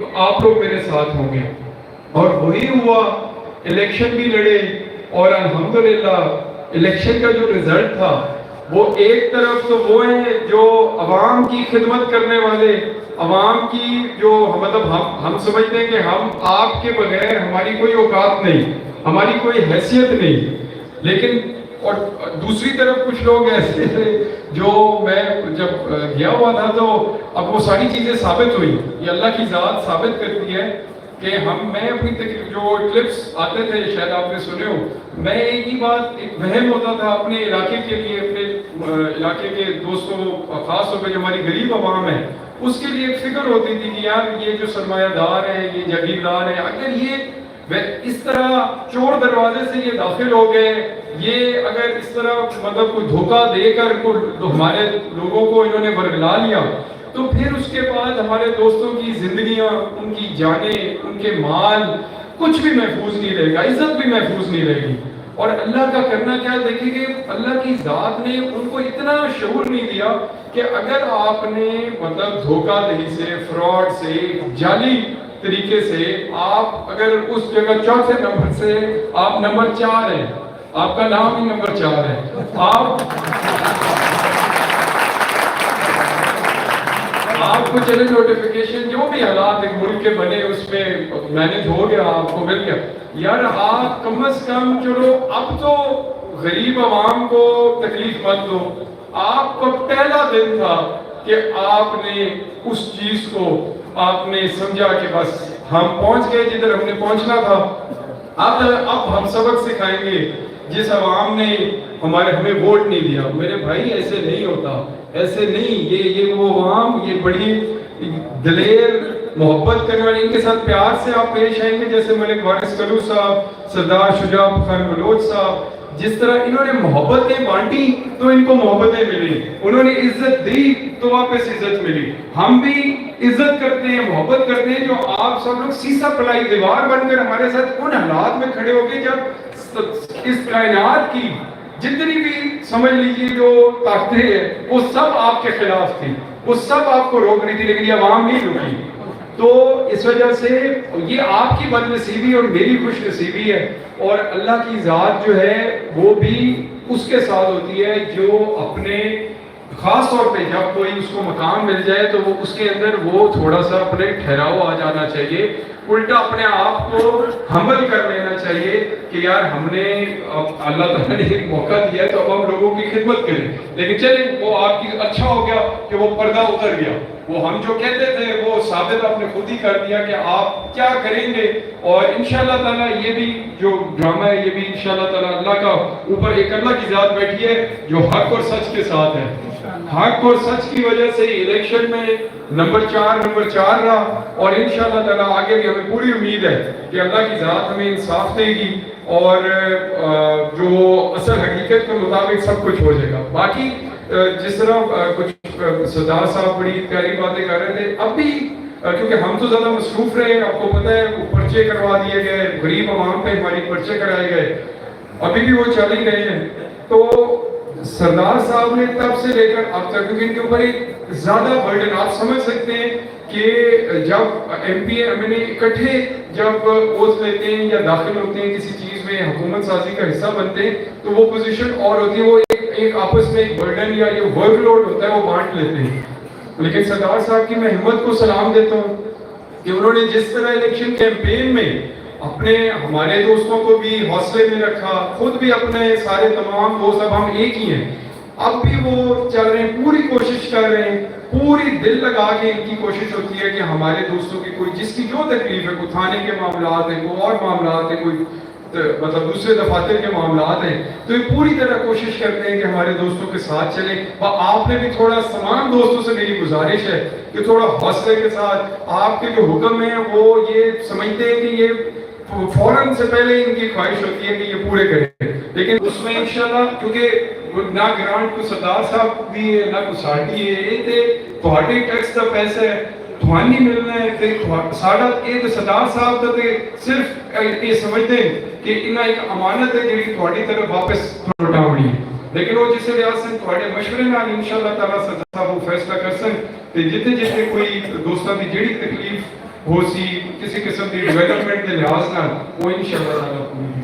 آپ لوگ میرے ساتھ ہوں گے. اور وہی ہوا, الیکشن بھی لڑے, اور الحمدللہ الیکشن کا جو رزلٹ تھا وہ ایک طرف تو وہ ہیں جو عوام کی خدمت کرنے والے, عوام کی جو مطلب ہم سمجھتے ہیں کہ ہم آپ کے بغیر ہماری کوئی اوقات نہیں, ہماری کوئی حیثیت نہیں, لیکن اور دوسری طرف کچھ لوگ ایسے تھے جو میں جب گیا ہوا تھا تو اب وہ ساری چیزیں ثابت ہوئی, یہ اللہ کی ذات ثابت کرتی ہے کہ میں اپنی جو کلپس آتے تھے شاید آپ نے سنے ہو, میں ایک ہی بات, ایک وہم ہوتا تھا اپنے علاقے کے لیے, اپنے علاقے کے دوستوں, خاص طور پہ جو ہماری غریب عوام ہے اس کے لیے ایک فکر ہوتی تھی کہ یار یہ جو سرمایہ دار ہیں, یہ جاگیردار ہیں, اگر یہ اس طرح چور دروازے سے یہ داخل ہو گئے, یہ اگر اس طرح مطلب کوئی دھوکہ دے کر ہمارے لوگوں کو انہوں نے ورگلا لیا, تو پھر اس کے بعد ہمارے دوستوں کی زندگیاں, ان کی جانیں, ان کے مال, کچھ بھی محفوظ نہیں رہے گا, عزت بھی محفوظ نہیں رہے گی. اور اللہ کا کرنا کیا, دیکھیں گے اللہ کی ذات نے ان کو اتنا شعور نہیں دیا کہ اگر آپ نے مطلب دھوکہ دہی سے, فراڈ سے, جعلی طریقے سے آپ اگر اس جگہ چوتھے نمبر سے آپ نمبر 4 ہیں, آپ کا نام ہی نمبر 4 ہے, آپ کو چلے نوٹیفیکیشن جو بھی حالات ایک ملک کے بنے اس میں مینج ہو گیا, آپ کو مل گیا, یار آپ کم از کم چلو اب تو غریب عوام کو تکلیف مت دو. آپ کو پہلا دن تھا کہ آپ نے اس چیز کو آپ نے سمجھا کہ بس ہم پہنچ گئے جدھر ہم نے پہنچنا تھا. اب ہم سبق سکھائیں گے جس عوام نے ہمیں ووٹ نہیں دیا. میرے بھائی ایسے نہیں ہوتا, ایسے نہیں, یہ وہ عوام, یہ بڑی دلیر محبت کرنے والے, ان کے ساتھ پیار سے آپ پیش آئیں گے جیسے ملک وارث کلو صاحب, سردار شجاع خان بلوچ صاحب, جس طرح انہوں نے محبتیں بانٹی تو ان کو محبتیں ملی, انہوں نے عزت دی تو واپس عزت ملی. ہم بھی عزت کرتے ہیں, محبت کرتے ہیں, جو آپ سب لوگ سیسا پلائی دیوار بن کر ہمارے ساتھ ان حالات میں کھڑے ہو گئے جب اس کائنات کی جتنی بھی سمجھ لیجیے جو طاقتیں ہیں وہ سب آپ کے خلاف تھی, وہ سب آپ کو روک رہی تھی, لیکن یہ عوام نہیں رکی. تو اس وجہ سے یہ آپ کی بد نصیبی اور میری خوش نصیبی ہے, اور اللہ کی ذات جو ہے وہ بھی اس کے ساتھ ہوتی ہے جو اپنے, خاص طور پہ جب کوئی اس کو مقام مل جائے تو وہ اس کے اندر وہ تھوڑا سا اپنے ٹھہراؤ آ جانا چاہیے, الٹا اپنے آپ کو حمل کر لینا چاہیے کہ یار ہم نے اللہ تعالیٰ نے ایک موقع دیا ہے تو اب ہم لوگوں کی خدمت کریں. لیکن چلیں وہ آپ کی اچھا ہو گیا کہ وہ پردہ اتر گیا, وہ ہم جو کہتے تھے وہ ثابت آپ نے خود ہی کر دیا کہ آپ کیا کریں گے. اور انشاءاللہ تعالیٰ یہ بھی جو ڈرامہ ہے یہ بھی انشاءاللہ تعالیٰ اللہ کا اوپر ایک اللہ کی ذات بیٹھی ہے جو حق اور سچ کے ساتھ ہے. حق اور سچ کی وجہ سے الیکشن میں نمبر 4 رہا, اور انشاءاللہ تعالیٰ آگے بھی ہمیں پوری امید ہے کہ اللہ کی ذات ہمیں انصاف دے گی اور جو اصل حقیقت کے مطابق سب کچھ ہو جائے گا. باقی جس طرح کچھ سردار صاحب بڑی پیاری باتیں کر رہے تھے, اب بھی کیونکہ ہم تو زیادہ مصروف رہے, آپ کو پتہ ہے وہ پرچے کروا دیے گئے, غریب عوام پہ ہماری پرچے کرائے گئے, ابھی بھی وہ چل ہی رہے ہیں. تو سردار صاحب نے تب سے لے کر اب تک, کیونکہ ان کے اوپر ایک زیادہ برڈن, آپ سمجھ سکتے ہیں کہ جب ایم پی ایم این اے اکٹھے جب اوتھ لیتے ہیں یا داخل ہوتے ہیں کسی چیز میں, حکومت سازی کا حصہ بنتے ہیں, تو وہ پوزیشن اور ہوتی ہے, وہ ایک آپس میں ایک برڈن یا یہ ورک لوڈ ہوتا ہے وہ بانٹ لیتے ہیں. لیکن سردار صاحب کی میں ہمت کو سلام دیتا ہوں کہ انہوں نے جس طرح الیکشن کیمپین میں اپنے ہمارے دوستوں کو بھی حوصلے میں رکھا, خود بھی اپنے سارے تمام دوست, اب ہم ایک ہی ہیں, اب بھی وہ چل رہے ہیں, پوری کوشش کر رہے ہیں, پوری دل لگا کے ان کی کوشش ہوتی ہے کہ ہمارے دوستوں کی کوئی جس کی جو تکلیف ہے, کوئی تھانے کے معاملات ہیں, کوئی اور معاملات ہیں, کوئی مطلب دوسرے دفاتر کے معاملات ہیں, تو یہ پوری طرح کوشش کرتے ہیں کہ ہمارے دوستوں کے ساتھ چلیں. آپ نے بھی تھوڑا تمام دوستوں سے میری گزارش ہے کہ تھوڑا حوصلے کے ساتھ, آپ کے جو حکم ہیں وہ یہ سمجھتے ہیں کہ یہ فوراً سے پہلے ان کی خواہش ہوتی ہے کہ یہ پورے کریں, لیکن اس میں انشاءاللہ کیونکہ نہ گرانٹ کو سردار صاحب بھی ہے نہ کو ساڑھی ہے, یہ تے تھوڑے ٹیکس کا پیسہ ہے تھوانی ملنا ہے, تے ساڑھا یہ سردار صاحب کا تے صرف یہ سمجھتے ہیں کہ انہاں ایک امانت ہے جی تھوڑی طرف واپس لوٹاونی ہے. لیکن وہ جس لحاظ سے تھوڑے مشورے نال انشاءاللہ تعالیٰ سردار صاحب وہ فیصلہ کر سن تے جتنے کوئی دوستاں دی جڑی تکلیف ਹੋ ਸੀ ਕਿਸੇ ਕਿਸਮ ਦੀ ਡਿਵੈਲਪਮੈਂਟ ਦੇ ਲਿਹਾਜ਼ ਨਾਲ ਉਹ ਇਨਸ਼ਾਅੱਲਾ ਤਾਲਾ ਪੂਰੀ